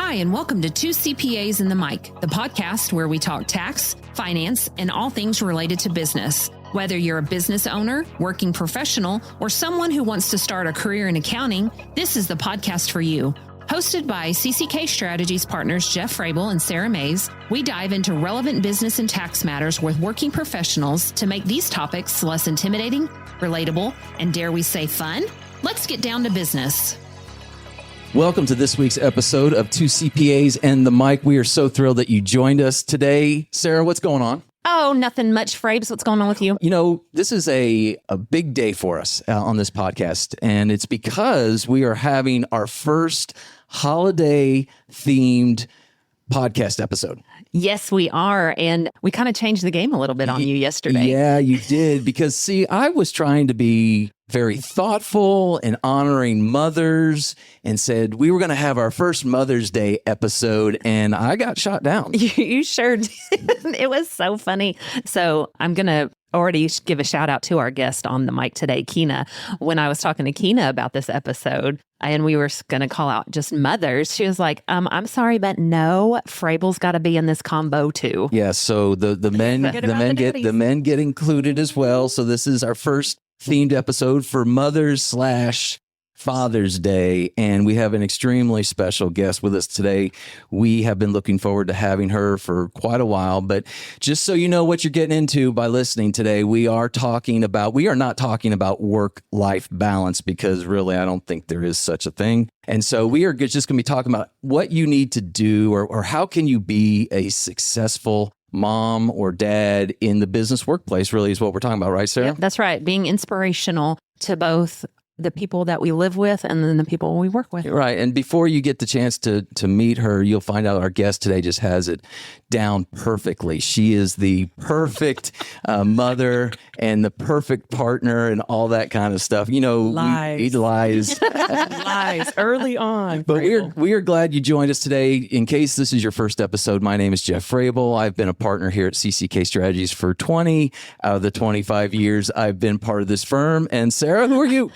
Hi, and welcome to Two CPAs and the Mic, the podcast where we talk tax, finance, and all things related to business. Whether you're a business owner, working professional, or someone who wants to start a career in accounting, this is the podcast for you. Hosted by CCK Strategies partners Jeff Frable and Sara, we dive into relevant business and tax matters with working professionals to make these topics less intimidating, relatable, and dare we say fun? Let's get down to business. Welcome to this week's episode of Two CPAs and the Mic. We are so thrilled that you joined us today. Sara, what's going on? Oh, nothing much, Frabes. What's going on with you? You know, this is a big day for us on this podcast, and it's because we are having our first holiday-themed podcast episode. Yes, we are. And we kind of changed the game a little bit on you yesterday. Yeah, you did. Because, see, I was trying to be very thoughtful and honoring mothers and said we were going to have our first Mother's Day episode, and I got shot down. You sure did. It was so funny. So I'm going to already give a shout out to our guest on the mic today, Kyna. When I was talking to Kyna about this episode, and we were going to call out just mothers, she was like, I'm sorry, but no, Frable's got to be in this combo too. Yeah, so the men get included as well. So this is our first themed episode for Mothers/Father's Day, and we have an extremely special guest with us today. We have been looking forward to having her for quite a while, but just so you know what you're getting into by listening today, we are not talking about work-life balance, because really I don't think there is such a thing. And so we are just going to be talking about what you need to do or how can you be a successful mom or dad in the business workplace, really is what we're talking about, right, Sara? Yeah, that's right. Being inspirational to both the people that we live with and then the people we work with. Right. And before you get the chance to meet her, you'll find out our guest today just has it down perfectly. She is the perfect mother and the perfect partner and all that kind of stuff. You know, lies. Lies early on. But we are glad you joined us today. In case this is your first episode, my name is Jeff Frable. I've been a partner here at CCK Strategies for 20 out of the 25 years I've been part of this firm. And Sara, who are you?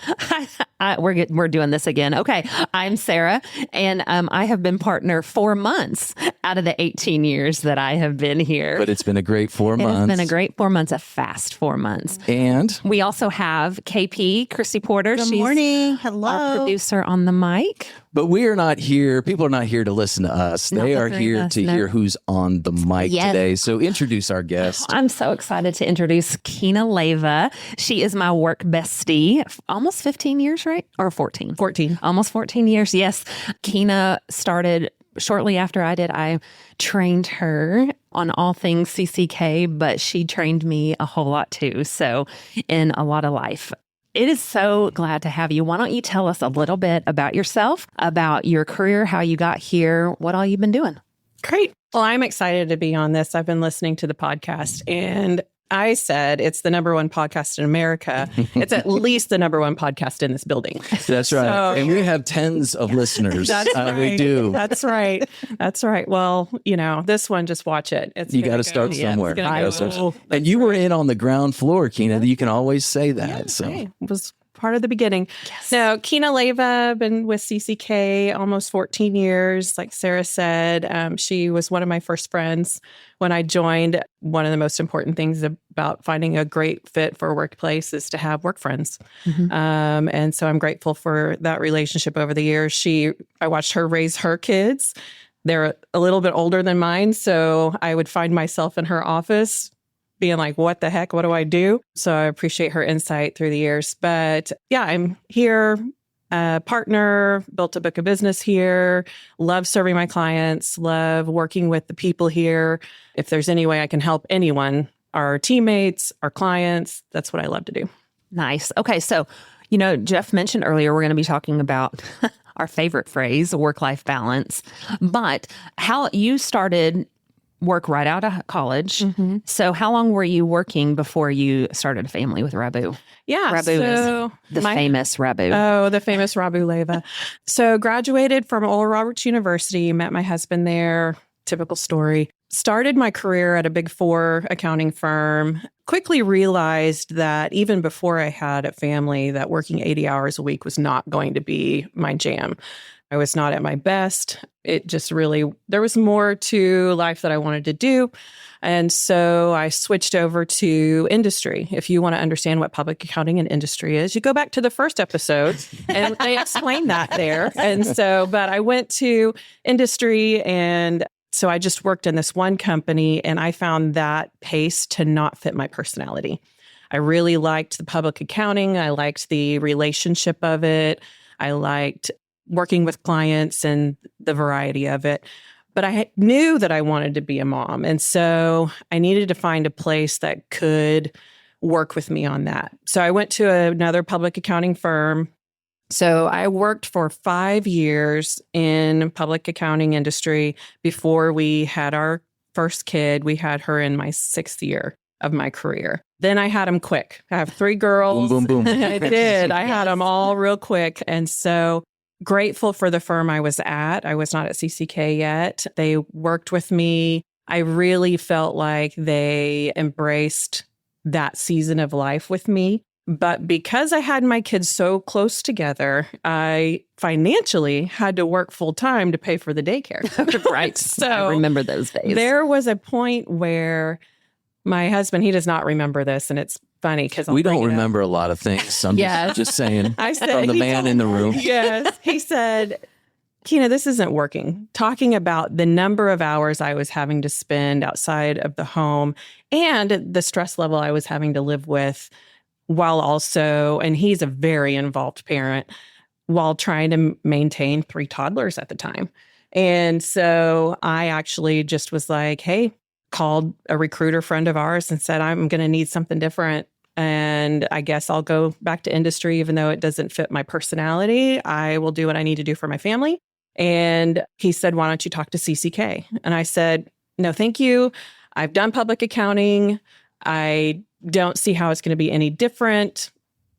We're doing this again. Okay. I'm Sara, and I have been partner 4 months out of the 18 years that I have been here. But it's been a great 4 months. It's been a great 4 months, a fast 4 months. And we also have KP, Chrissy Porter. Good morning. Hello. Our producer on the mic. But we are not here. People are not here to listen to us. They are here to hear who's on the mic today. So introduce our guest. I'm so excited to introduce Kyna Leyva. She is my work bestie. Almost 15 years, right? Or 14? 14. Almost 14 years, yes. Kyna started shortly after I did. I trained her on all things CCK, but she trained me a whole lot too. So in a lot of life. It is so glad to have you. Why don't you tell us a little bit about yourself, about your career, how you got here, what all you've been doing? Great. Well, I'm excited to be on this. I've been listening to the podcast, and I said it's the number one podcast in America. It's at least the number one podcast in this building. That's right. And we have tens of listeners. That's right. We do. That's right. That's right. Well, you know, this one, just watch it. You got to start somewhere. And you were in on the ground floor, Kyna. You can always say that. Yeah, so it was part of the beginning. Yes. Now, Kyna Leyva, been with CCK almost 14 years. Like Sara said, she was one of my first friends when I joined. One of the most important things about finding a great fit for a workplace is to have work friends. Mm-hmm. And so I'm grateful for that relationship over the years. I watched her raise her kids. They're a little bit older than mine, so I would find myself in her office being like, what the heck? What do I do? So I appreciate her insight through the years. But yeah, I'm here, partner, built a book of business here, love serving my clients, love working with the people here. If there's any way I can help anyone, our teammates, our clients, that's what I love to do. Nice. Okay. So, you know, Jeff mentioned earlier, we're going to be talking about our favorite phrase, work-life balance, but how you started work right out of college. Mm-hmm. So how long were you working before you started a family with Rabu? Yeah. Rabu is the famous Rabu. Oh, the famous Rabu Leyva. So graduated from Oral Roberts University, met my husband there. Typical story. Started my career at a Big Four accounting firm. Quickly realized that even before I had a family, that working 80 hours a week was not going to be my jam. I was not at my best. It just really, there was more to life that I wanted to do. And so I switched over to industry. If you want to understand what public accounting and industry is, you go back to the first episode and they explain that there. And so, but I went to industry, and so I just worked in this one company, and I found that pace to not fit my personality. I really liked the public accounting. I liked the relationship of it. I liked working with clients and the variety of it. But I knew that I wanted to be a mom. And so I needed to find a place that could work with me on that. So I went to another public accounting firm. So I worked for 5 years in public accounting industry before we had our first kid. We had her in my 6th year of my career. Then I had them quick. I have 3 girls. Boom, boom, boom. I did. I had them all real quick. And so grateful for the firm I was at. I was not at CCK yet. They worked with me. I really felt like they embraced that season of life with me. But because I had my kids so close together, I financially had to work full time to pay for the daycare. Right. So I remember those days. There was a point where my husband, he does not remember this, and it's funny because We don't remember a lot of things. I'm just saying. I said, from the man in the room. Yes. He said, Kyna, this isn't working. Talking about the number of hours I was having to spend outside of the home and the stress level I was having to live with, while also, and he's a very involved parent, while trying to maintain 3 toddlers at the time. And so I actually just was like, hey, called a recruiter friend of ours and said, I'm going to need something different. And I guess I'll go back to industry, even though it doesn't fit my personality. I will do what I need to do for my family. And he said, why don't you talk to CCK? And I said, no, thank you. I've done public accounting. I don't see how it's going to be any different.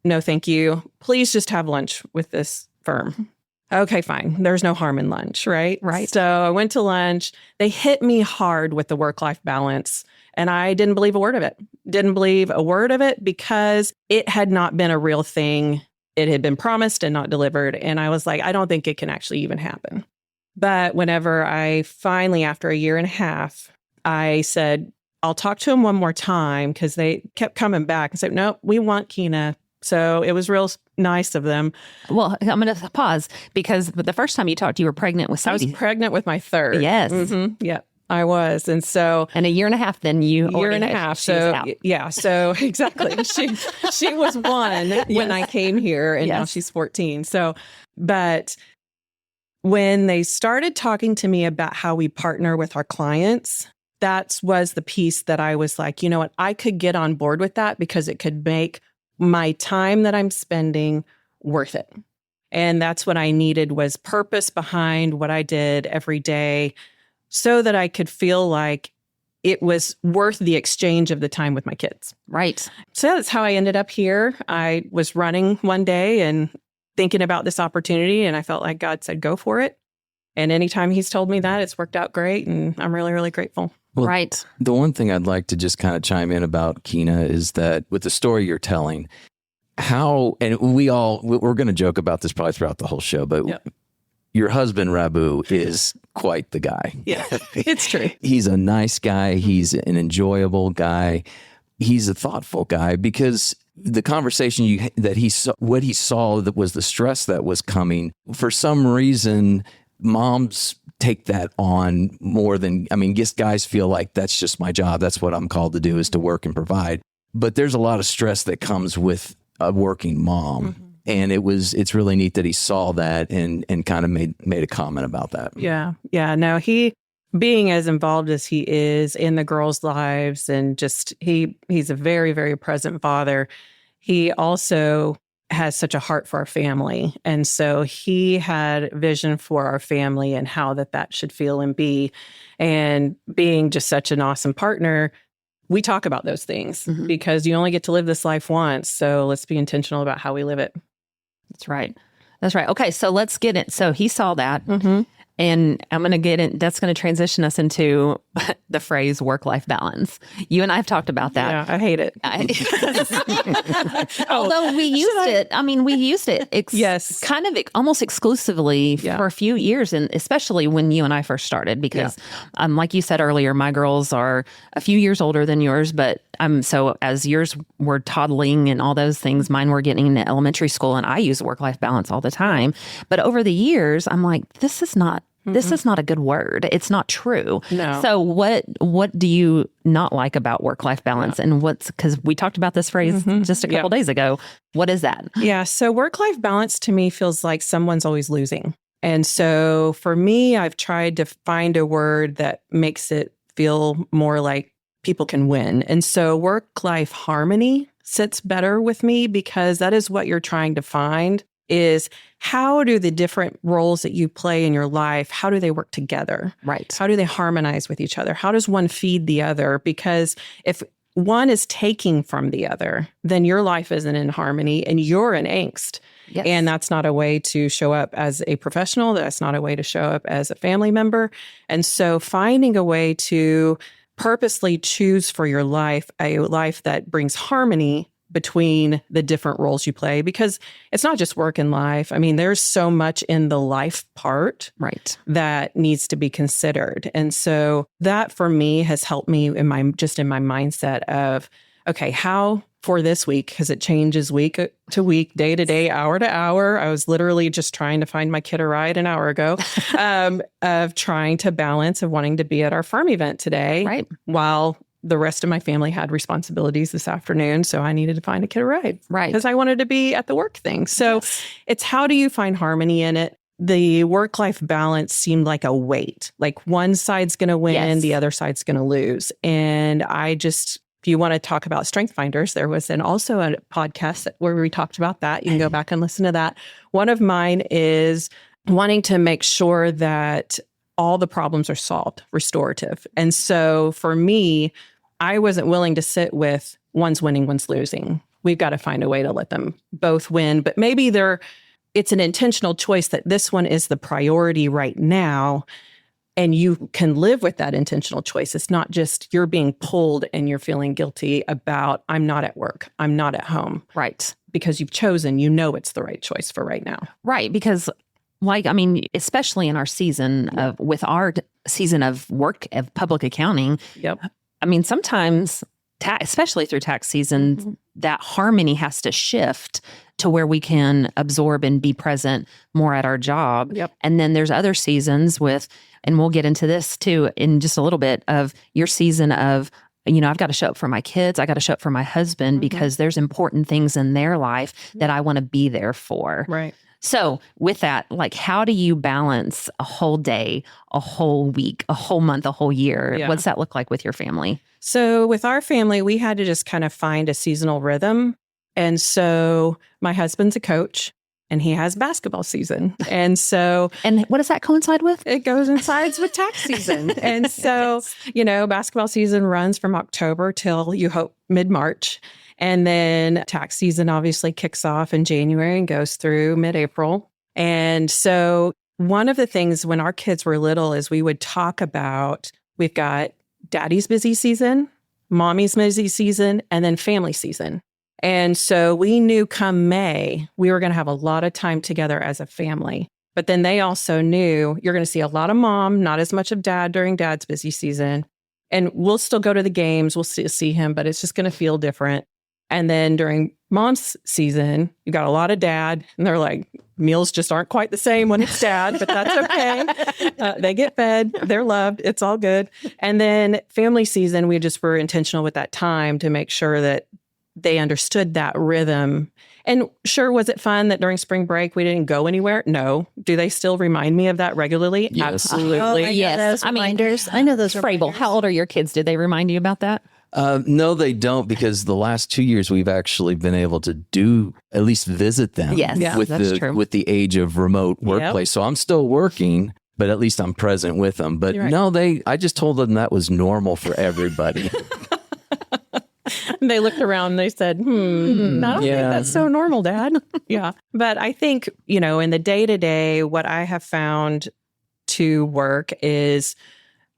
No, thank you. Please just have lunch with this firm. Okay, fine. There's no harm in lunch, right? Right. So I went to lunch. They hit me hard with the work-life balance, and I didn't believe a word of it. Didn't believe a word of it because it had not been a real thing. It had been promised and not delivered. And I was like, I don't think it can actually even happen. But whenever I finally, after a year and a half, I said, I'll talk to him one more time, because they kept coming back and said, no, we want Kyna. So it was real nice of them. Well, I'm going to pause because the first time you talked, you were pregnant with I Sadie. was pregnant with my 3rd. Yes. Mm-hmm. Yeah, I was. And so And a year and a half, then you year and a half. So yeah, so exactly. She was 1 when I came here, and now she's 14. So, but when they started talking to me about how we partner with our clients, that was the piece that I was like, you know what, I could get on board with that, because it could make my time that I'm spending worth it. And that's what I needed, was purpose behind what I did every day, so that I could feel like it was worth the exchange of the time with my kids. Right. So that's how I ended up here. I was running one day and thinking about this opportunity, and I felt like God said, go for it. And anytime he's told me that, it's worked out great. And I'm really, really grateful. Well, right. The one thing I'd like to just kind of chime in about Kyna is that with the story you're telling, and we're going to joke about this probably throughout the whole show, but your husband, Rabu, is quite the guy. Yeah, it's true. He's a nice guy. He's an enjoyable guy. He's a thoughtful guy, because the conversation what he saw that was the stress that was coming, for some reason, moms take that on more than, guess guys feel like that's just my job. That's what I'm called to do, is to work and provide. But there's a lot of stress that comes with a working mom. Mm-hmm. And it's really neat that he saw that and kind of made a comment about that. Yeah. Yeah. No, he, being as involved as he is in the girls' lives, and just he's a very, very present father. He also has such a heart for our family. And so he had vision for our family and how that should feel and be. And being just such an awesome partner, we talk about those things, because you only get to live this life once. So let's be intentional about how we live it. That's right. That's right. Okay, so let's get it. So he saw that. And I'm going to get in, that's going to transition us into the phrase work-life balance. You and I have talked about that. Yeah, I hate it. Although we used it. I mean, we used it Yes. kind of almost exclusively for a few years, and especially when you and I first started, because like you said earlier, my girls are a few years older than yours, but so as yours were toddling and all those things, mine were getting into elementary school, and I use work-life balance all the time. But over the years, I'm like, this is not a good word. It's not true. No. So what do you not like about work-life balance? And because we talked about this phrase just a couple days ago. What is that? Yeah. So work-life balance to me feels like someone's always losing. And so for me, I've tried to find a word that makes it feel more like people can win. And so work-life harmony sits better with me, because that is what you're trying to find, is how do the different roles that you play in your life, how do they work together? Right. How do they harmonize with each other? How does one feed the other? Because if one is taking from the other, then your life isn't in harmony and you're in angst. Yes. And that's not a way to show up as a professional. That's not a way to show up as a family member. And so finding a way to purposely choose for your life a life that brings harmony between the different roles you play, because it's not just work and life. I mean, there's so much in the life part that needs to be considered. And so that for me has helped me in my mindset of, okay, how for this week, because it changes week to week, day to day, hour to hour. I was literally just trying to find my kid a ride an hour ago, of trying to balance of wanting to be at our farm event today, while the rest of my family had responsibilities this afternoon. So I needed to find a kid a ride. Right. Because I wanted to be at the work thing. So it's how do you find harmony in it? The work-life balance seemed like a weight. Like one side's going to win, the other side's going to lose. And if you want to talk about strength finders, there was also a podcast where we talked about that. You can go back and listen to that. One of mine is wanting to make sure that all the problems are solved, restorative. And so for me, I wasn't willing to sit with one's winning, one's losing. We've got to find a way to let them both win. But maybe it's an intentional choice that this one is the priority right now. And you can live with that intentional choice. It's not just you're being pulled and you're feeling guilty about, I'm not at work, I'm not at home. Right. Because you've chosen, it's the right choice for right now. Right. Because especially in our season with our season of work of public accounting. Yep. I mean, sometimes, especially through tax season, that harmony has to shift to where we can absorb and be present more at our job. Yep. And then there's other seasons and we'll get into this too in just a little bit, of your season of, I've got to show up for my kids. I got to show up for my husband because there's important things in their life that I want to be there for. Right. So with that, how do you balance a whole day, a whole week, a whole month, a whole year? Yeah. What's that look like with your family? So with our family, we had to just kind of find a seasonal rhythm. And so my husband's a coach and he has basketball season. And so... And what does that coincide with? It coincides with tax season. And so, basketball season runs from October till you hope mid-March. And then tax season obviously kicks off in January and goes through mid-April. And so one of the things when our kids were little is we would talk about, we've got daddy's busy season, mommy's busy season, and then family season. And so we knew come May, we were going to have a lot of time together as a family. But then they also knew you're going to see a lot of mom, not as much of dad during dad's busy season. And we'll still go to the games. We'll still see him, but it's just going to feel different. And then during mom's season, you got a lot of dad. And they're like, meals just aren't quite the same when it's dad, but that's okay. They get fed. They're loved. It's all good. And then family season, we just were intentional with that time to make sure that they understood that rhythm. And sure, was it fun that during spring break we didn't go anywhere? No. Do they still remind me of that regularly? Yes. Absolutely. Yes. Reminders. I know those Frable, reminders. how old are your kids? Did they remind you about that? No, they don't, because the last 2 years we've actually been able to at least visit them. Yes, yeah, with that's true. With the age of remote workplace. So I'm still working, but at least I'm present with them. But Right. no, I just told them that was normal for everybody. They looked around and they said, I don't think that's so normal, Dad. Yeah. But I think, in the day-to-day, what I have found to work is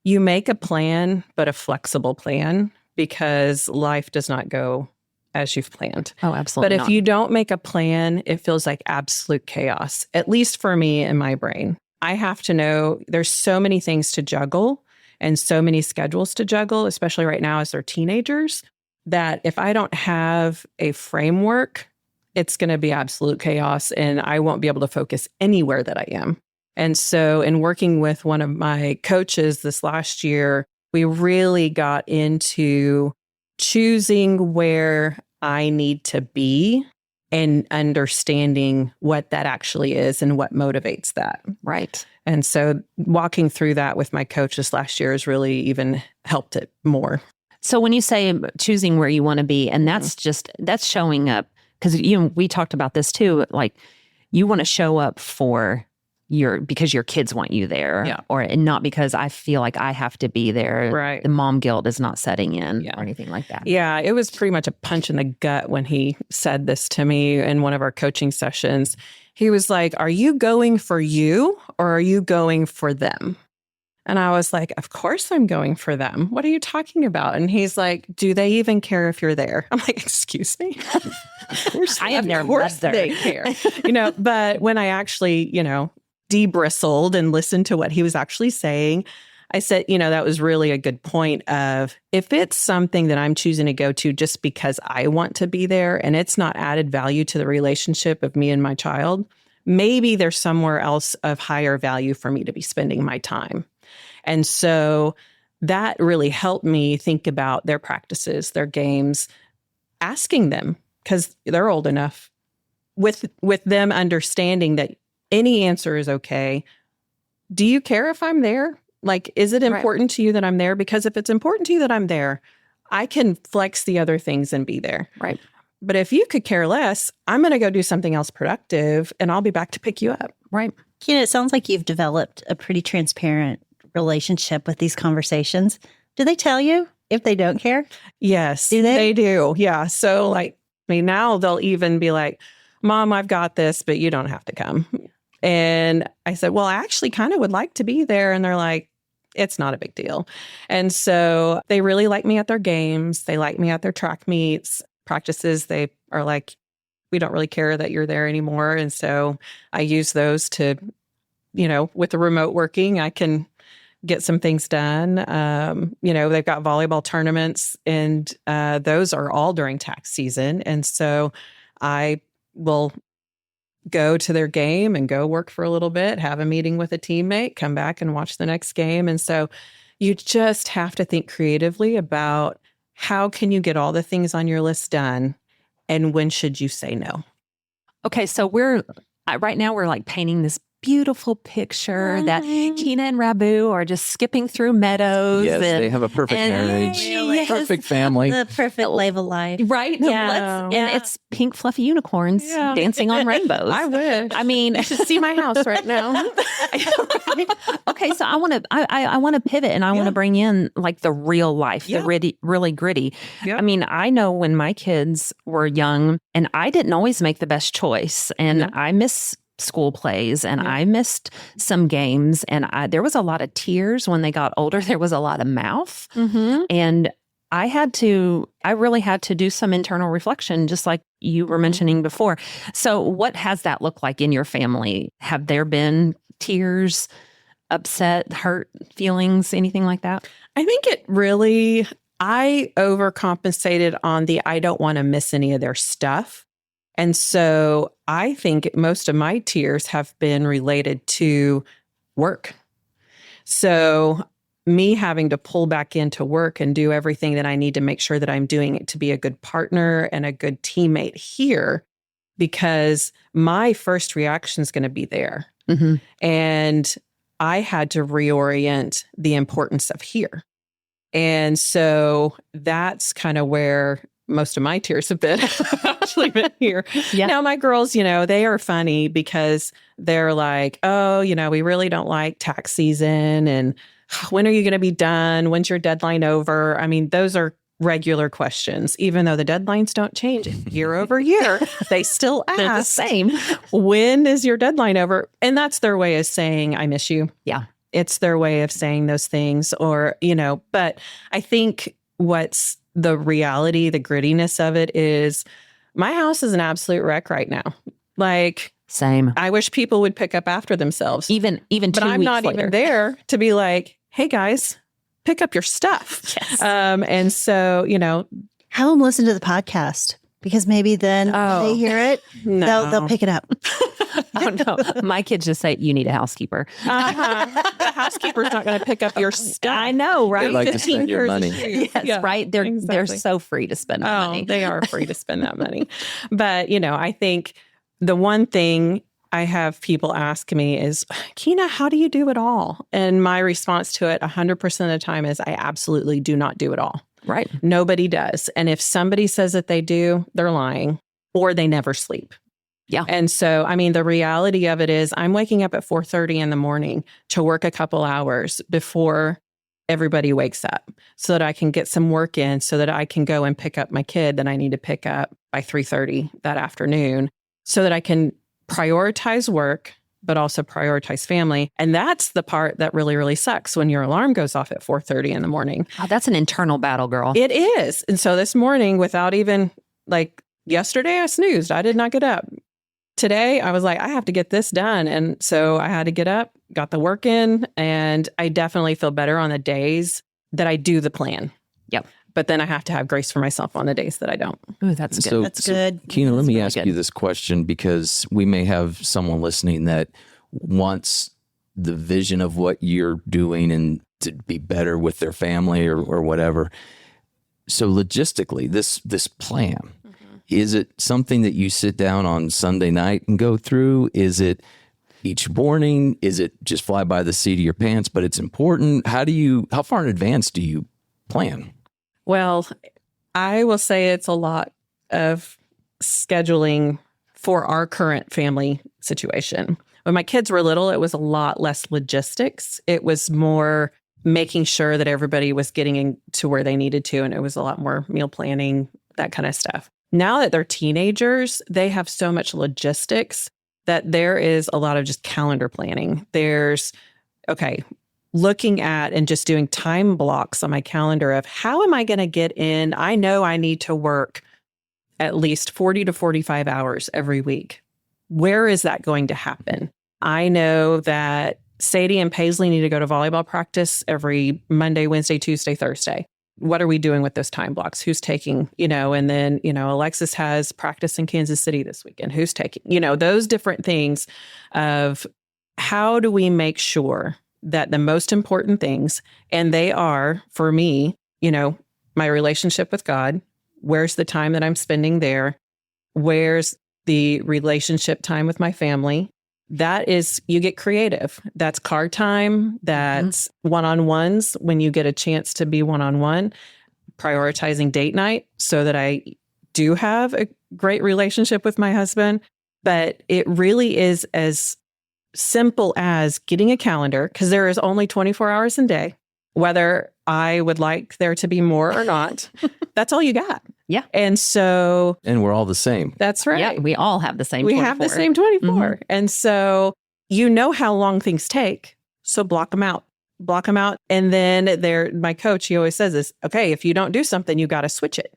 you make a plan, but a flexible plan, because life does not go as you've planned. Oh, absolutely. But if you don't make a plan, it feels like absolute chaos, at least for me in my brain. I have to know there's so many things to juggle and so many schedules to juggle, especially right now as they're teenagers, that if I don't have a framework, it's going to be absolute chaos and I won't be able to focus anywhere that I am. And so in working with one of my coaches this last year, we really got into choosing where I need to be and understanding what that actually is and what motivates that. Right. And so walking through that with my coach this last year has really even helped it more. So when you say choosing where you want to be, and that's showing up, because we talked about this too, like you want to show up because your kids want you there, and not because I feel like I have to be there. Right. The mom guilt is not setting in or anything like that. Yeah, it was pretty much a punch in the gut when he said this to me in one of our coaching sessions. He was like, "Are you going for you or are you going for them?" And I was like, "Of course I'm going for them. What are you talking about?" And he's like, "Do they even care if you're there?" I'm like, "Excuse me?" Of course, I have never met them. They care. But when I actually, debristled and listened to what he was actually saying, I said, that was really a good point of, if it's something that I'm choosing to go to just because I want to be there and it's not added value to the relationship of me and my child, maybe there's somewhere else of higher value for me to be spending my time. And so that really helped me think about their practices, their games, asking them, because they're old enough, with them understanding that any answer is okay. Do you care if I'm there? Like, is it important to you that I'm there? Because if it's important to you that I'm there, I can flex the other things and be there. Right. But if you could care less, I'm going to go do something else productive and I'll be back to pick you up. Right. It sounds like you've developed a pretty transparent relationship with these conversations. Do they tell you if they don't care? Yes. Do they? They do. Yeah. So now they'll even be like, "Mom, I've got this, but you don't have to come." And I said, "Well, I actually kind of would like to be there." And they're like, "It's not a big deal." And so they really like me at their games. They like me at their track meets, practices. They are like, "We don't really care that you're there anymore." And so I use those to, with the remote working, I can get some things done. They've got volleyball tournaments and those are all during tax season. And so I will go to their game and go work for a little bit, have a meeting with a teammate, come back and watch the next game. And so you just have to think creatively about how can you get all the things on your list done and when should you say no? Okay, so right now we're like painting this beautiful picture that Kyna and Rabu are just skipping through meadows. Yes, they have a perfect marriage, perfect family. The perfect Leyva life. Right? Yeah. And it's pink fluffy unicorns dancing on rainbows. I wish. I mean, you should see my house right now. Okay, so I want to pivot and I want to bring in like the real life, the really gritty. Yep. I mean, I know when my kids were young and I didn't always make the best choice and I miss school plays and I missed some games and there was a lot of tears when they got older. There was a lot of mouth and I really had to do some internal reflection, just like you were mentioning before. So what has that looked like in your family? Have there been tears, upset, hurt feelings, anything like that? I think I overcompensated on I don't want to miss any of their stuff. And so I think most of my tears have been related to work. So me having to pull back into work and do everything that I need to make sure that I'm doing it to be a good partner and a good teammate here, because my first reaction is going to be there. Mm-hmm. And I had to reorient the importance of here. And so that's kind of where most of my tears have been actually been here. Yeah. Now, my girls, they are funny because they're like, "Oh, we really don't like tax season. And when are you going to be done? When's your deadline over?" I mean, those are regular questions, even though the deadlines don't change year over year. They still ask, they're the same. "When is your deadline over?" And that's their way of saying, "I miss you." Yeah. it's their way of saying those things, or, but I think what's the reality, the grittiness of it is my house is an absolute wreck right now. Like, same. I wish people would pick up after themselves. Even 2 weeks But I'm not later. even there to be like, hey guys, pick up your stuff. Yes. And so, have them listen to the podcast, because maybe then they hear it, they'll pick it up. Oh no, my kids just say, you need a housekeeper. The housekeeper's not going to pick up your stuff. I know, right? They like to spend your money. Yes, right. They're so free to spend that money. They are free to spend that money. But, I think the one thing I have people ask me is, Kyna, how do you do it all? And my response to it 100% of the time is, I absolutely do not do it all. Right. Nobody does. And if somebody says that they do, they're lying, or they never sleep. Yeah. And so, the reality of it is I'm waking up at 4:30 in the morning to work a couple hours before everybody wakes up so that I can get some work in, so that I can go and pick up my kid that I need to pick up by 3:30 that afternoon, so that I can prioritize work, but also prioritize family. And that's the part that really, really sucks when your alarm goes off at 4:30 in the morning. Oh, that's an internal battle, girl. It is. And so this morning, without even yesterday, I snoozed. I did not get up. Today, I was like, I have to get this done. And so I had to get up, got the work in, and I definitely feel better on the days that I do the plan. Yep. But then I have to have grace for myself on the days that I don't. Ooh, that's good. That's good. Kyna, let me ask good. you this question, because we may have someone listening that wants the vision of what you're doing and to be better with their family or whatever. So logistically, this plan, is it something that you sit down on Sunday night and go through? Is it each morning? Is it just fly by the seat of your pants, but it's important? How far in advance do you plan? Well, I will say it's a lot of scheduling for our current family situation. When my kids were little, it was a lot less logistics. It was more making sure that everybody was getting to where they needed to. And it was a lot more meal planning, that kind of stuff. Now that they're teenagers, they have so much logistics that there is a lot of just calendar planning. There's, looking at and just doing time blocks on my calendar of how am I going to get in? I know I need to work at least 40 to 45 hours every week. Where is that going to happen? I know that Sadie and Paisley need to go to volleyball practice every Monday, Wednesday, Tuesday, Thursday. What are we doing with those time blocks? Who's taking, and then, Alexis has practice in Kansas City this weekend. Who's taking, those different things of how do we make sure that the most important things, and they are, for me, my relationship with God, where's the time that I'm spending there? Where's the relationship time with my family? That is, you get creative. That's car time. That's one-on-ones when you get a chance to be one-on-one. Prioritizing date night so that I do have a great relationship with my husband. But it really is as simple as getting a calendar, because there is only 24 hours in a day, whether I would like there to be more or not. That's all you got. Yeah. And so. And we're all the same. That's right. Yeah, we all have the same 24. We have the same 24. And so how long things take. So block them out. And then my coach, he always says this, okay, if you don't do something, you got to switch it.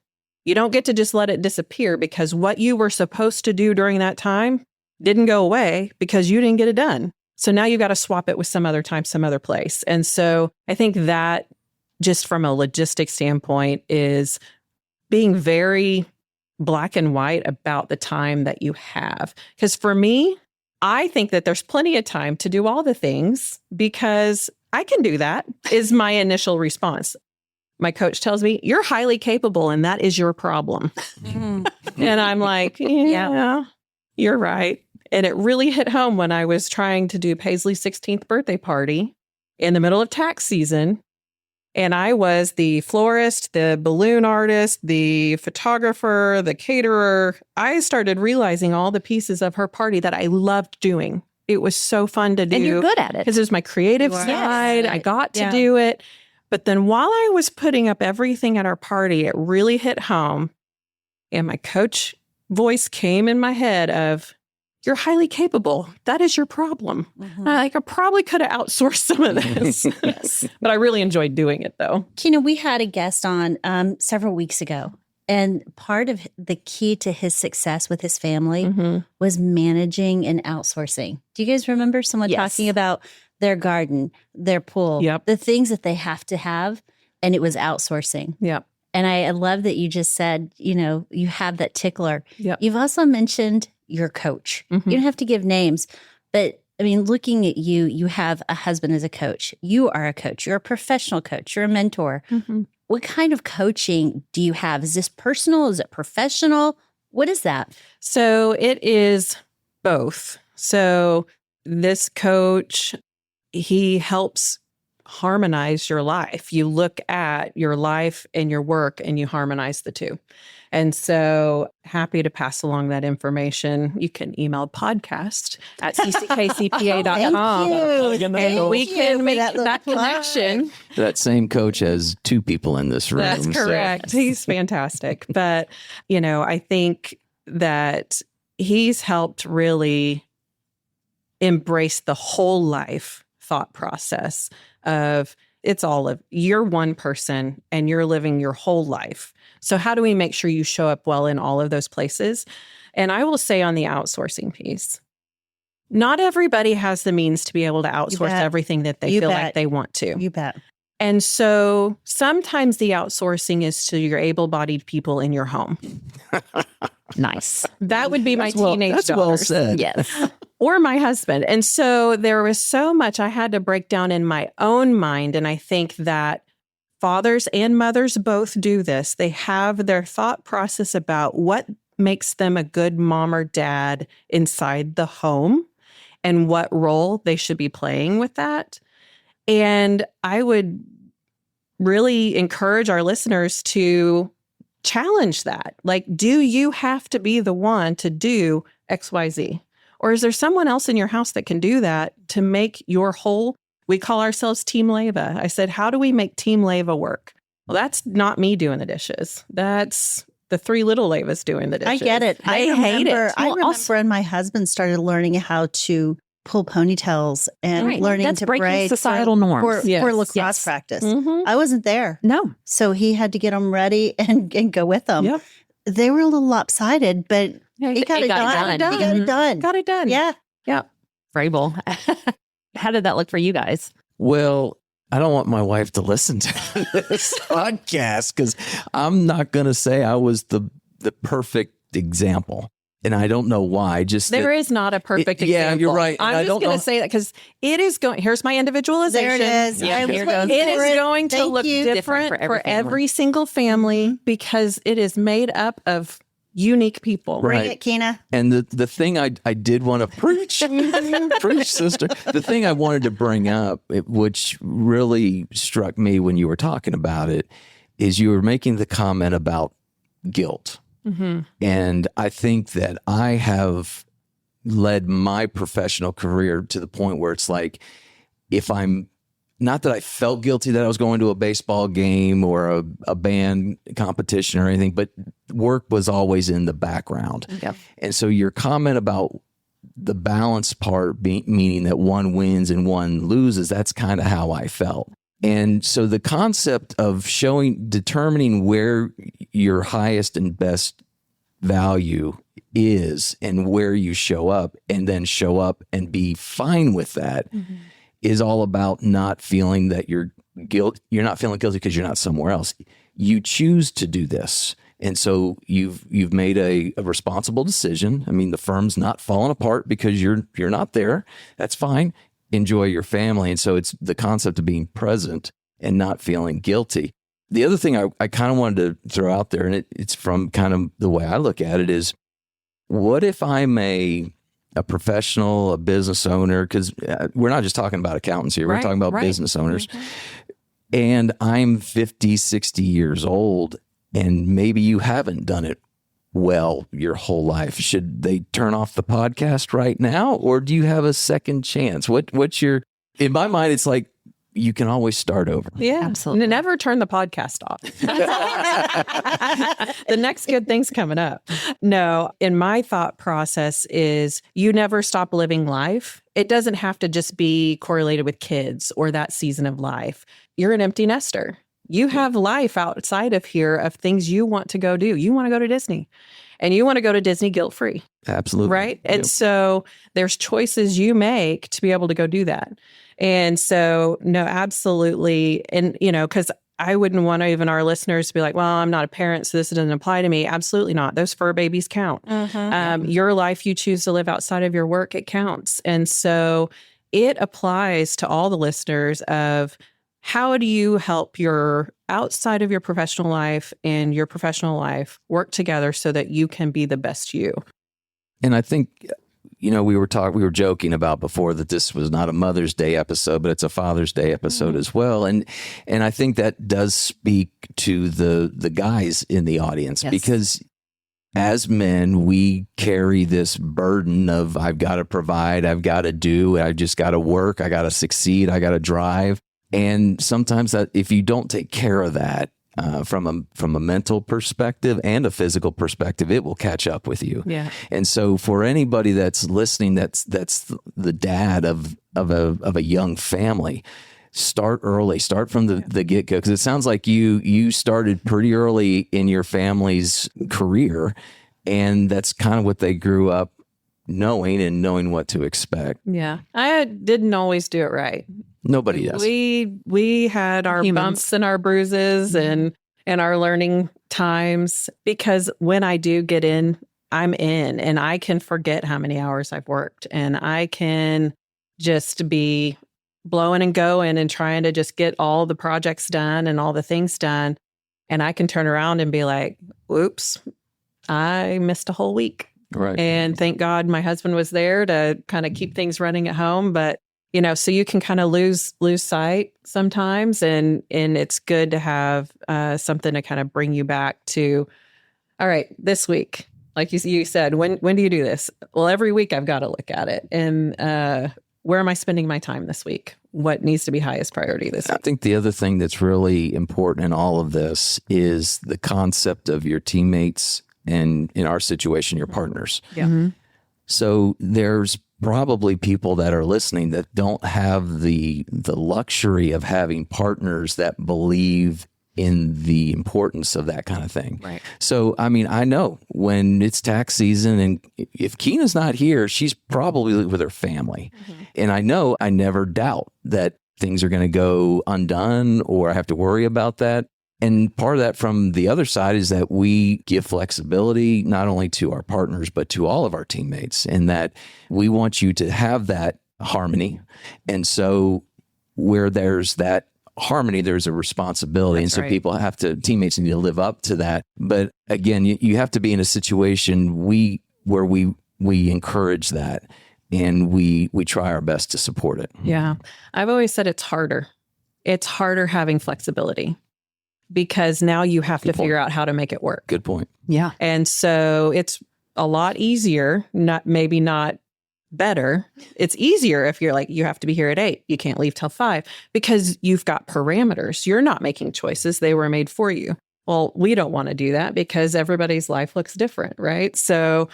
You don't get to just let it disappear, because what you were supposed to do during that time didn't go away because you didn't get it done. So now you got to swap it with some other time, some other place. And so I think that just from a logistics standpoint is being very black and white about the time that you have. Because for me, I think that there's plenty of time to do all the things because I can do that, is my initial response. My coach tells me, you're highly capable and that is your problem. And I'm like, yeah, you're right. And it really hit home when I was trying to do Paisley's 16th birthday party in the middle of tax season. And I was the florist, the balloon artist, the photographer, the caterer. I started realizing all the pieces of her party that I loved doing. It was so fun to do. And you're good at it. Because it was my creative side. Yes. I got to do it. But then while I was putting up everything at our party, it really hit home. And my coach voice came in my head of, you're highly capable. That is your problem. I probably could have outsourced some of this. Yes. But I really enjoyed doing it, though. Kyna, we had a guest on several weeks ago, and part of the key to his success with his family was managing and outsourcing. Do you guys remember someone talking about their garden, their pool, the things that they have to have, and it was outsourcing? Yep. And I love that you just said, you have that tickler. Yep. You've also mentioned your coach. You don't have to give names, but I mean, looking at you, you have a husband as a coach. You are a coach. You're a professional coach. You're a mentor. What kind of coaching do you have? Is this personal? Is it professional? What is that? So it is both. So this coach, he helps harmonize your life. You look at your life and your work and you harmonize the two. And so happy to pass along that information. You can email podcast at cckcpa.com. And we can make that connection. That same coach has 2 people in this room. That's correct. So. He's fantastic. But, I think that he's helped really embrace the whole life thought process of you're one person and you're living your whole life. So how do we make sure you show up well in all of those places? And I will say on the outsourcing piece, not everybody has the means to be able to outsource everything that they feel like they want to. You bet. And so sometimes the outsourcing is to your able-bodied people in your home. Nice. That would be my teenage daughters. That's well said. Yes. Or my husband. And so there was so much I had to break down in my own mind. And I think that fathers and mothers both do this. They have their thought process about what makes them a good mom or dad inside the home and what role they should be playing with that. And I would really encourage our listeners to challenge that. Like, do you have to be the one to do XYZ? Or is there someone else in your house that can do that to make your whole, we call ourselves Team Leyva. I said, how do we make Team Leyva work? Well, that's not me doing the dishes. That's the 3 little Leyvas doing the dishes. I get it. I hate it. I remember also, when my husband started learning how to pull ponytails and learning that's to breaking braid societal norms for lacrosse practice. I wasn't there. No. So he had to get them ready and go with them. Yep. They were a little lopsided, but he got it done. He got it done. Got it done. Yeah. Yeah. Frable. How did that look for you guys? Well, I don't want my wife to listen to this podcast because I'm not going to say I was the perfect example. And I don't know why. Just there is not a perfect example. Yeah, you're right. I'm just going to say that because it is going. Here's my individualization. There it is. Yeah, here goes. It is going to look different for every single family because it is made up of unique people. Bring it, Kyna. And the thing I did want to preach, preach, sister. The thing I wanted to bring up, which really struck me when you were talking about it, is you were making the comment about guilt. And I think that I have led my professional career to the point where it's like, if I'm not that I felt guilty that I was going to a baseball game or a band competition or anything, but work was always in the background. Yep. And so your comment about the balance part meaning that one wins and one loses, that's kind of how I felt. And so the concept of determining where your highest and best value is and where you show up and then show up and be fine with that is all about not feeling that you're not feeling guilty because you're not somewhere else. You choose to do this. And so you've made a responsible decision. I mean, the firm's not falling apart because you're not there. That's fine. Enjoy your family. And so it's the concept of being present and not feeling guilty. The other thing I kind of wanted to throw out there, and it's from kind of the way I look at it, is what if I'm a professional, a business owner, because we're not just talking about accountants here. We're talking about business owners. And I'm 50, 60 years old, and maybe you haven't done it well your whole life. Should they turn off the podcast right now, or do you have a second chance? What's your, in my mind, it's like, you can always start over. Yeah, absolutely. Never turn the podcast off. The next good thing's coming up. No, in my thought process is you never stop living life. It doesn't have to just be correlated with kids or that season of life. You're an empty nester. You have life outside of here of things you want to go do. You want to go to Disney. And you want to go to Disney guilt-free. Absolutely. Right? And so there's choices you make to be able to go do that. And so, no, absolutely. And, because I wouldn't want even our listeners to be like, well, I'm not a parent, so this doesn't apply to me. Absolutely not. Those fur babies count. Your life you choose to live outside of your work, it counts. And so it applies to all the listeners of how do you help your outside of your professional life and your professional life work together so that you can be the best you? And I think, we were joking about before that this was not a Mother's Day episode, but it's a Father's Day episode as well. And I think that does speak to the guys in the audience, because as men, we carry this burden of I've got to provide, I've got to do, I just got to work, I got to succeed, I got to drive. And sometimes that if you don't take care of that from a mental perspective and a physical perspective, it will catch up with you. Yeah. And so for anybody that's listening, that's the dad of a young family, start early, start from the get-go, because it sounds like you started pretty early in your family's career, and that's kind of what they grew up knowing what to expect. Yeah. I didn't always do it right. Nobody does. We had our bumps and our bruises and our learning times, because when I do get in, I'm in, and I can forget how many hours I've worked, and I can just be blowing and going and trying to just get all the projects done and all the things done. And I can turn around and be like, oops, I missed a whole week. Right. And thank God my husband was there to kind of keep things running at home. But, so you can kind of lose sight sometimes. And it's good to have something to kind of bring you back to, all right, this week, like you said, when do you do this? Well, every week I've got to look at it. And where am I spending my time this week? What needs to be highest priority this week? I think the other thing that's really important in all of this is the concept of your teammates, and in our situation, your partners. Yeah. So there's probably people that are listening that don't have the luxury of having partners that believe in the importance of that kind of thing. Right. So, I mean, I know when it's tax season and if Kyna's not here, she's probably with her family. And I know I never doubt that things are going to go undone or I have to worry about that. And part of that from the other side is that we give flexibility not only to our partners, but to all of our teammates, and that we want you to have that harmony. And so where there's that harmony, there's a responsibility. That's and so right. teammates need to live up to that. But again, you have to be in a situation where we encourage that, and we try our best to support it. Yeah. I've always said it's harder. It's harder having flexibility, because now you have to figure out how to make it work. Good point. Yeah. And so it's a lot easier, maybe not better. It's easier if you're like, you have to be here at 8. You can't leave till 5, because you've got parameters. You're not making choices. They were made for you. Well, we don't want to do that because everybody's life looks different, right? So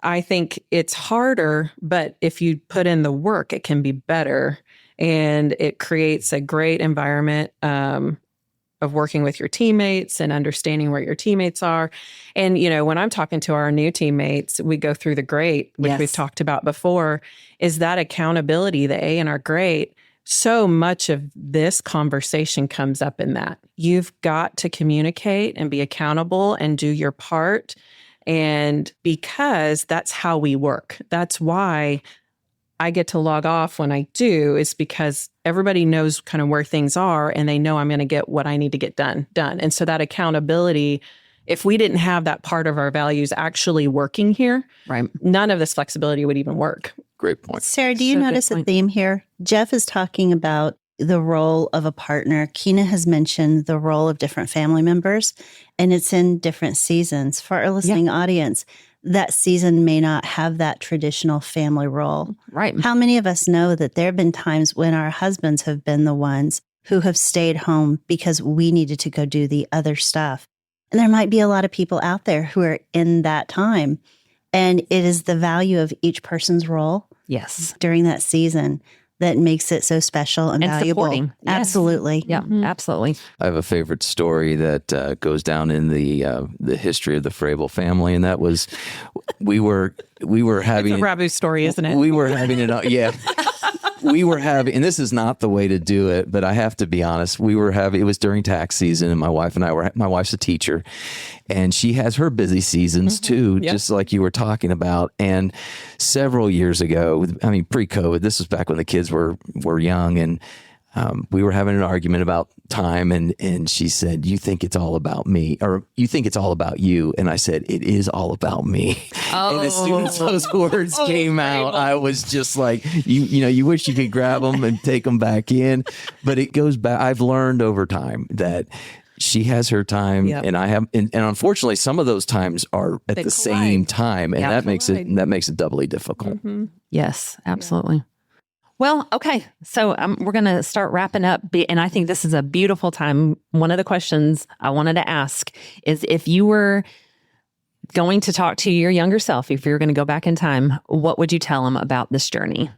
I think it's harder, but if you put in the work, it can be better. And it creates a great environment of working with your teammates and understanding where your teammates are. And, when I'm talking to our new teammates, we go through the GREAT, which we've talked about before, is that accountability, the A in our GREAT. So much of this conversation comes up in that. You've got to communicate and be accountable and do your part. And because that's how we work. That's why I get to log off when I do, is because everybody knows kind of where things are, and they know I'm going to get what I need to get done. And so that accountability, if we didn't have that part of our values actually working here, right, none of this flexibility would even work. Great point. Sara, do you notice a theme here? Jeff is talking about the role of a partner. Kyna has mentioned the role of different family members, and it's in different seasons. For our listening audience, that season may not have that traditional family role. Right. How many of us know that there have been times when our husbands have been the ones who have stayed home because we needed to go do the other stuff? And there might be a lot of people out there who are in that time. And it is the value of each person's role Yes. during that season that makes it so special and valuable. Supporting. Yes. Absolutely. Yeah, absolutely. I have a favorite story that goes down in the history of the Frable family, and that was we were having It's a Rabu story, isn't it? We were having it. Yeah. We were having, and this is not the way to do it, but I have to be honest. It was during tax season, and my wife's a teacher, and she has her busy seasons too, just like you were talking about. And several years ago, I mean, pre-COVID, this was back when the kids were young, and we were having an argument about time, and she said, "You think it's all about me, or you think it's all about you?" And I said, "It is all about me." And as soon as those words came out, I was just like, you wish you could grab them and take them back in. But it goes back. I've learned over time that she has her time, and I have, and unfortunately, some of those times are at the same time, and that makes it doubly difficult. Mm-hmm. Yes, absolutely. Well, okay. So we're going to start wrapping up. And I think this is a beautiful time. One of the questions I wanted to ask is, if you were going to talk to your younger self, if you're going to go back in time, what would you tell them about this journey?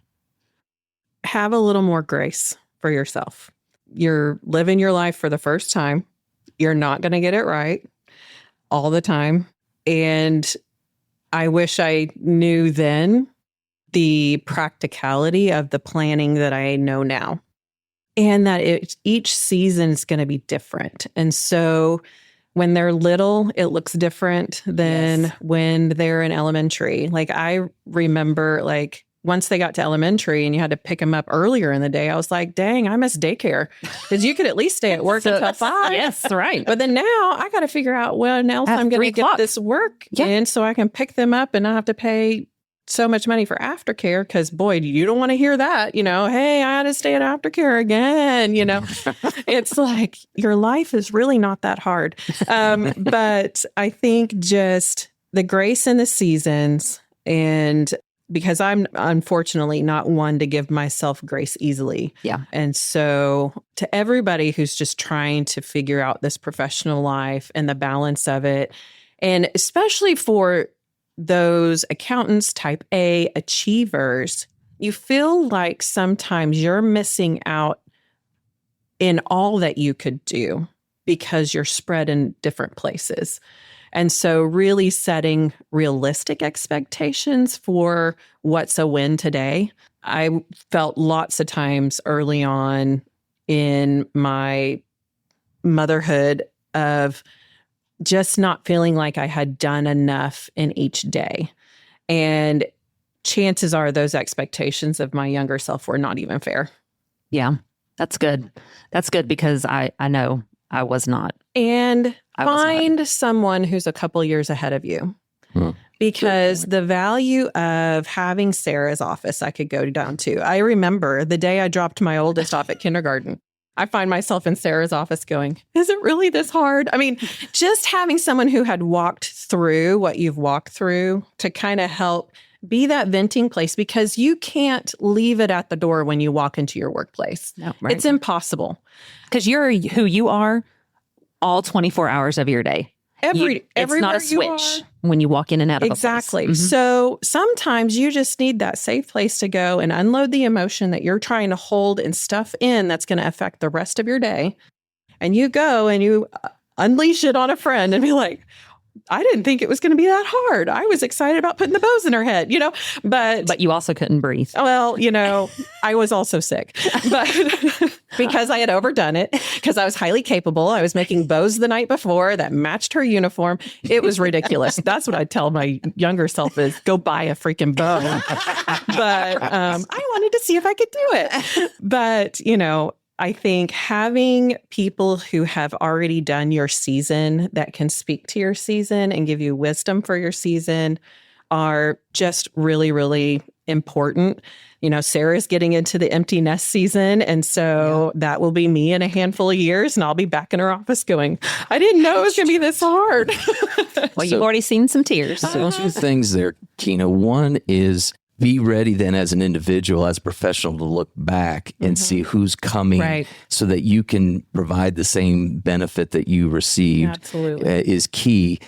Have a little more grace for yourself. You're living your life for the first time. You're not going to get it right all the time. And I wish I knew then the practicality of the planning that I know now, and that each season is going to be different. And so when they're little, it looks different than when they're in elementary. Like, I remember, like, once they got to elementary and you had to pick them up earlier in the day, I was like, dang, I miss daycare, because you could at least stay at work until 5. Yes, right. But then now I got to figure out when else I'm going to get this work in so I can pick them up and not have to pay so much money for aftercare, because boy, you don't want to hear that, hey, I had to stay at aftercare again, It's like, your life is really not that hard. But I think just the grace in the seasons, and because I'm unfortunately not one to give myself grace easily. Yeah. And so to everybody who's just trying to figure out this professional life and the balance of it, and especially for those accountants, type A achievers, you feel like sometimes you're missing out in all that you could do because you're spread in different places. And so really setting realistic expectations for what's a win today. I felt lots of times early on in my motherhood of just not feeling like I had done enough in each day. And chances are those expectations of my younger self were not even fair. Yeah, that's good. That's good, because I know I was not. And find someone who's a couple years ahead of you. Because the value of having Sarah's office I could go down to. I remember the day I dropped my oldest off at kindergarten. I find myself in Sarah's office going, is it really this hard? I mean, just having someone who had walked through what you've walked through to kind of help be that venting place, because you can't leave it at the door when you walk into your workplace. No, right. It's impossible. Because you're who you are all 24 hours of your day. It's not a switch when you walk in and out of exactly. a place. Mm-hmm. So sometimes you just need that safe place to go and unload the emotion that you're trying to hold and stuff in that's going to affect the rest of your day. And you go and you unleash it on a friend and be like, I didn't think it was going to be that hard. I was excited about putting the bows in her head, but you also couldn't breathe. Well, I was also sick, but because I had overdone it, because I was highly capable. I was making bows the night before that matched her uniform. It was ridiculous. That's what I'd tell my younger self is, go buy a freaking bow. But I wanted to see if I could do it. But, I think having people who have already done your season that can speak to your season and give you wisdom for your season are just really, really important. Sarah's getting into the empty nest season. And so that will be me in a handful of years. And I'll be back in her office going, I didn't know it was going to be this hard. Well, you've already seen some tears. So 2 things there, Kyna. One is be ready then as an individual, as a professional, to look back and see who's coming so that you can provide the same benefit that you received. Absolutely. Is key.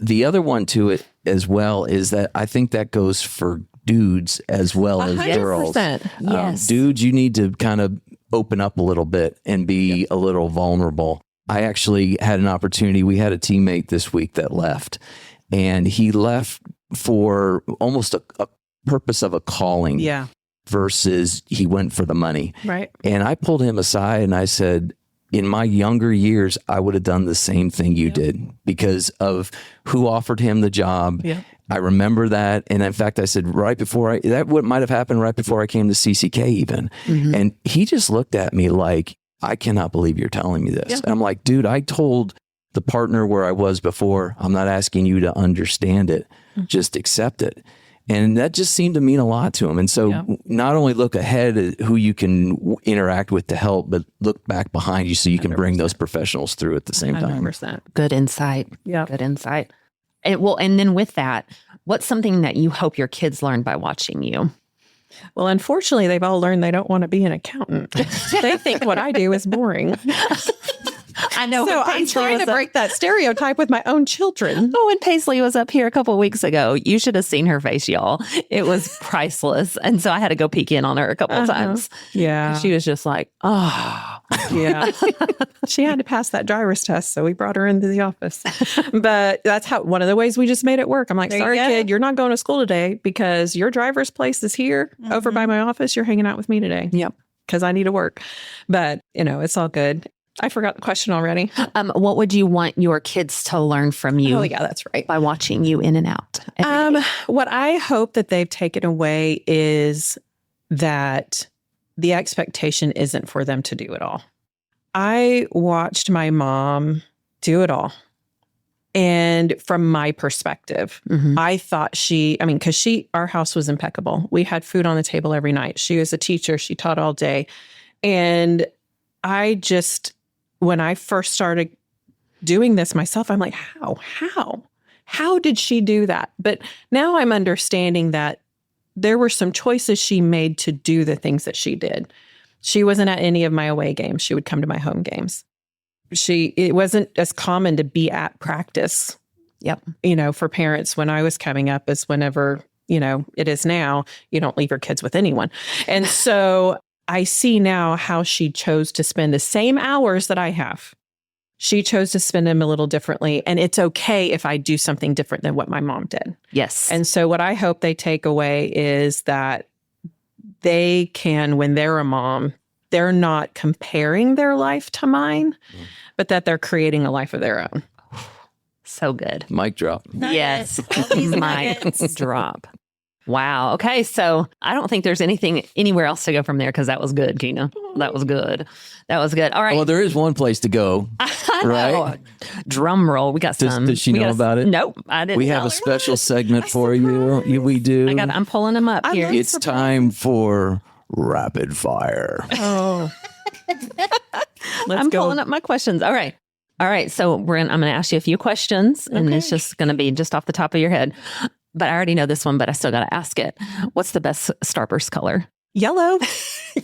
The other one to it as well is that I think that goes for dudes as well as 100%. girls. Yes. Dudes, you need to kind of open up a little bit and be a little vulnerable. I actually had an opportunity. We had a teammate this week that left, and he left for almost a purpose of a calling versus he went for the money. Right. And I pulled him aside and I said, in my younger years, I would have done the same thing you did because of who offered him the job. Yeah. I remember that. And in fact, I said that might have happened right before I came to CCK even. And he just looked at me like, I cannot believe you're telling me this. And I'm like, dude, I told the partner where I was before, I'm not asking you to understand it, just accept it. And that just seemed to mean a lot to him. And so not only look ahead at who you can interact with to help, but look back behind you so you can 100%. Bring those professionals through at the same time. 100%. Good insight. Yeah. Good insight. And then with that, what's something that you hope your kids learn by watching you? Well, unfortunately, they've all learned they don't want to be an accountant. They think what I do is boring. I know. So I'm trying to break that stereotype with my own children. Oh, when Paisley was up here a couple of weeks ago, you should have seen her face, y'all. It was priceless. And so I had to go peek in on her a couple of times. Yeah. She was just like, oh. Yeah. She had to pass that driver's test, so we brought her into the office. But that's one of the ways we just made it work. I'm like, sorry, kid, you're not going to school today because your driver's place is here over by my office. You're hanging out with me today. Yep. Because I need to work. But, it's all good. I forgot the question already. What would you want your kids to learn from you? Oh, yeah, that's right. By watching you in and out. What I hope that they've taken away is that the expectation isn't for them to do it all. I watched my mom do it all. And from my perspective, I thought because our house was impeccable. We had food on the table every night. She was a teacher. She taught all day. And when I first started doing this myself, I'm like, how did she do that? But now I'm understanding that there were some choices she made to do the things that she did. She wasn't at any of my away games. She would come to my home games. It wasn't as common to be at practice. Yep. For parents when I was coming up as whenever, it is now, you don't leave your kids with anyone. And so I see now how she chose to spend the same hours that I have. She chose to spend them a little differently. And it's okay if I do something different than what my mom did. Yes. And so what I hope they take away is that they can, when they're a mom, they're not comparing their life to mine, but that they're creating a life of their own. So good. Mic drop. Yes. Mic drop. Wow. Okay. So I don't think there's anywhere else to go from there because that was good, Kyna. That was good. All right. Well, there is one place to go, right? Drum roll. We got some. Does she know about it? Nope. I didn't. We have a special segment for you. We do. I'm pulling them up here. It's time for rapid fire. Oh. I'm pulling up my questions. All right. So I'm going to ask you a few questions, and it's just going to be just off the top of your head. But I already know this one, but I still got to ask it. What's the best Starburst color? Yellow.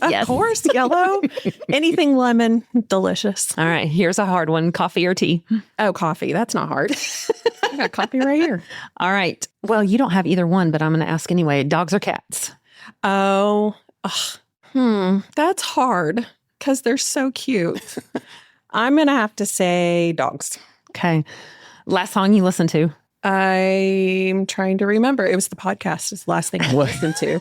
Of course, yellow. Anything lemon, delicious. All right, here's a hard one. Coffee or tea? Oh, coffee. That's not hard. I got coffee right here. All right. Well, you don't have either one, but I'm going to ask anyway. Dogs or cats? That's hard because they're so cute. I'm going to have to say dogs. Okay. Last song you listened to? I'm trying to remember. It was the podcast. It's the last thing I listened to.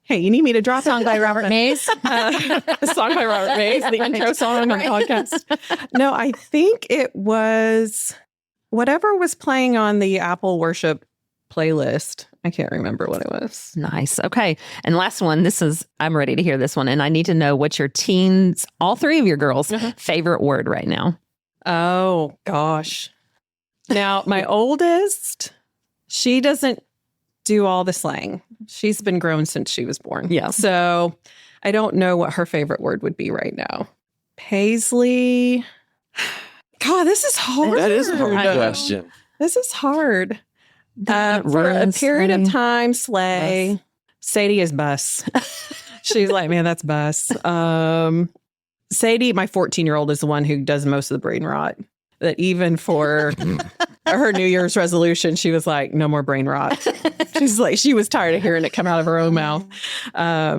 Hey, you need me to drop song by Robert Mays? The song by Robert Mays, the intro song on the podcast. No, I think it was whatever was playing on the Apple Worship playlist. I can't remember what it was. Nice. Okay. And last one. I'm ready to hear this one. And I need to know what your teens, all three of your girls' favorite word right now. Oh, gosh. Now, my oldest, she doesn't do all the slang. She's been grown since she was born. Yeah. So I don't know what her favorite word would be right now. Paisley. God, this is hard. That is a hard question. This is hard. For a period of time, Slay. Bus. Sadie is bus. She's like, man, that's bus. Sadie, my 14-year-old, is the one who does most of the brain rot. That even for her New Year's resolution, she was like, no more brain rot. She's like, she was tired of hearing it come out of her own mouth.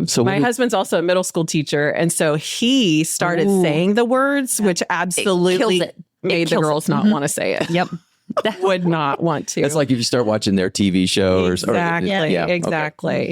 So my husband's also a middle school teacher. And so he started saying the words, which absolutely made the girls not want to say it. Yep. Would not want to. It's like if you start watching their TV show exactly, okay.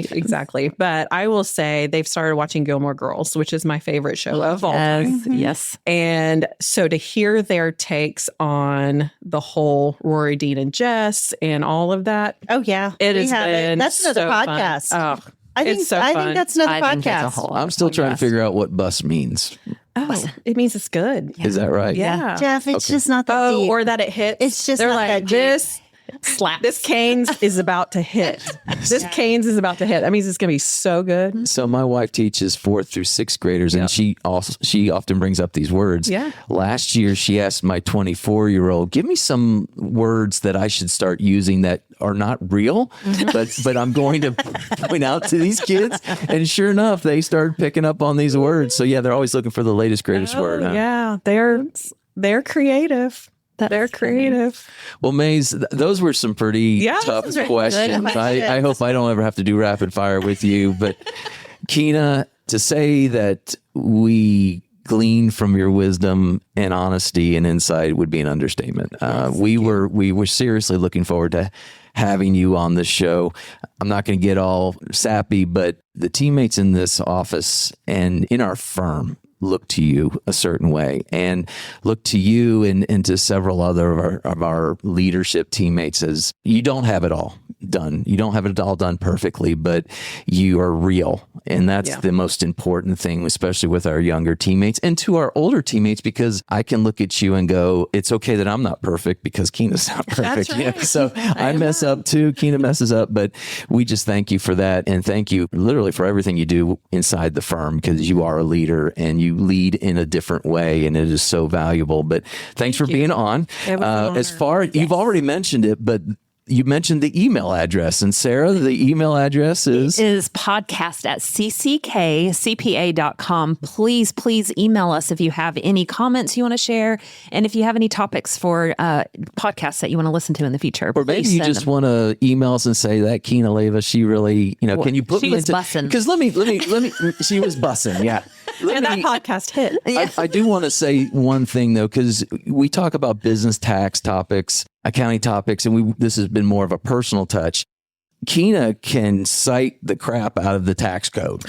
exactly. But I will say they've started watching Gilmore Girls, which is my favorite show of all time. Yes. And so to hear their takes on the whole Rory, Dean, and Jess and all of that. Oh, yeah. That's another podcast. Fun. Oh, I think that's another podcast. I'm still trying to figure out what bus means. Oh, it means it's good. Is that right? Yeah. Jeff, it's just not that deep. Or that it hits. It's just they're not like, that deep. this slap. This Canes is about to hit. This Canes is about to hit. That means it's going to be so good. So my wife teaches 4th through 6th graders, and she often brings up these words. Yeah. Last year, she asked my 24-year-old, give me some words that I should start using that are not real, but I'm going to point out to these kids. And sure enough, they started picking up on these words. So yeah, they're always looking for the latest, greatest word. Huh? Yeah, they're creative. They're creative. Well, Maze, those were some pretty tough questions. I hope I don't ever have to do rapid fire with you. But Kyna, to say that we glean from your wisdom and honesty and insight would be an understatement. We were seriously looking forward to having you on the show. I'm not going to get all sappy, but the teammates in this office and in our firm look to you a certain way, and look to you and to several other of our leadership teammates as you don't have it all done. You don't have it all done perfectly, but you are real. And that's the most important thing, especially with our younger teammates and to our older teammates, because I can look at you and go, it's okay that I'm not perfect because Kyna's not perfect. That's right. So I mess up too. Kyna messes up, but we just thank you for that. And thank you literally for everything you do inside the firm, because you are a leader and you lead in a different way, and it is so valuable. But thanks for being on. As far you've already mentioned it, but you mentioned the email address. And Sara, the email address is podcast@cckcpa.com. Please email us if you have any comments you want to share, and if you have any topics for podcasts that you want to listen to in the future. Or maybe you just want to email us and say that Kyna Leyva, she really, can you put me into... She was bussing. Because let me, she was bussing, yeah. And that podcast hit. I do want to say one thing, though, because we talk about business tax topics, accounting topics, and this has been more of a personal touch. Kyna can cite the crap out of the tax code.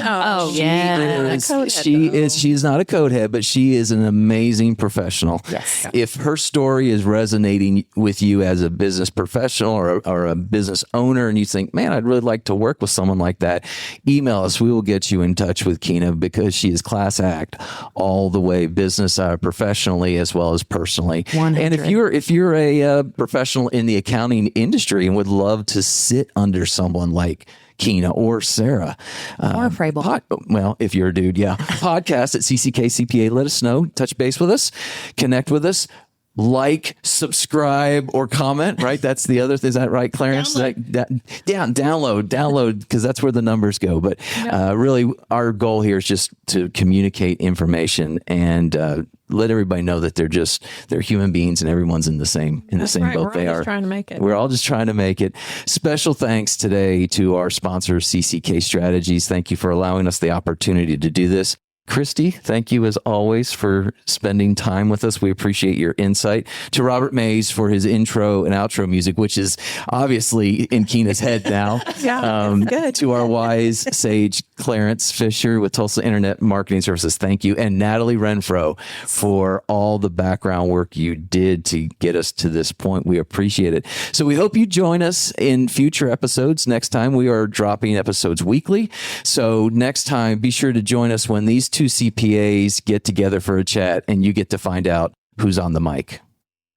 She's not a code head, but she is an amazing professional. Yes. If her story is resonating with you as a business professional or a business owner, and you think, man, I'd really like to work with someone like that, email us. We will get you in touch with Kyna, because she is class act all the way, business professionally as well as personally. 100. And if you're a professional in the accounting industry and would love to sit under someone like Kyna or Sara. Or Frable. Well, if you're a dude, podcast at CCK CPA. Let us know. Touch base with us. Connect with us. Like, subscribe, or comment, right? That's the other thing. Is that right, Clarence? Download, because that's where the numbers go. But really, our goal here is just to communicate information and let everybody know that they're human beings and everyone's in the same boat. We're all just trying to make it. We're all just trying to make it. Special thanks today to our sponsor, CCK Strategies. Thank you for allowing us the opportunity to do this. Christy, thank you as always for spending time with us. We appreciate your insight. To Robert Mays for his intro and outro music, which is obviously in Kyna's head now. Good. To our wise sage, Clarence Fisher with Tulsa Internet Marketing Services, thank you. And Natalie Renfro for all the background work you did to get us to this point. We appreciate it. So we hope you join us in future episodes. Next time we are dropping episodes weekly. So next time, be sure to join us when these two CPAs get together for a chat and you get to find out who's on the mic.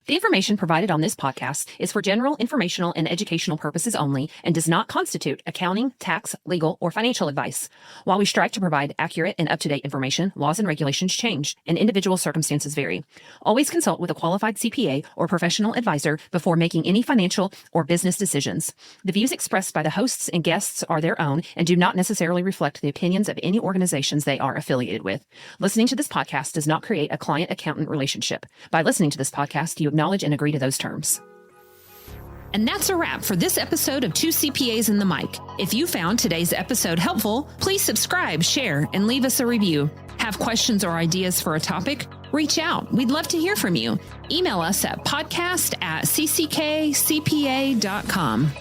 The information provided on this podcast is for general informational and educational purposes only and does not constitute accounting, tax, legal, or financial advice. While we strive to provide accurate and up-to-date information, laws and regulations change and individual circumstances vary. Always consult with a qualified CPA or professional advisor before making any financial or business decisions. The views expressed by the hosts and guests are their own and do not necessarily reflect the opinions of any organizations they are affiliated with. Listening to this podcast does not create a client-accountant relationship. By listening to this podcast, you acknowledge and agree to those terms. And that's a wrap for this episode of Two CPAs in the Mic. If you found today's episode helpful, please subscribe, share, and leave us a review. Have questions or ideas for a topic? Reach out. We'd love to hear from you. Email us at podcast@cckcpa.com.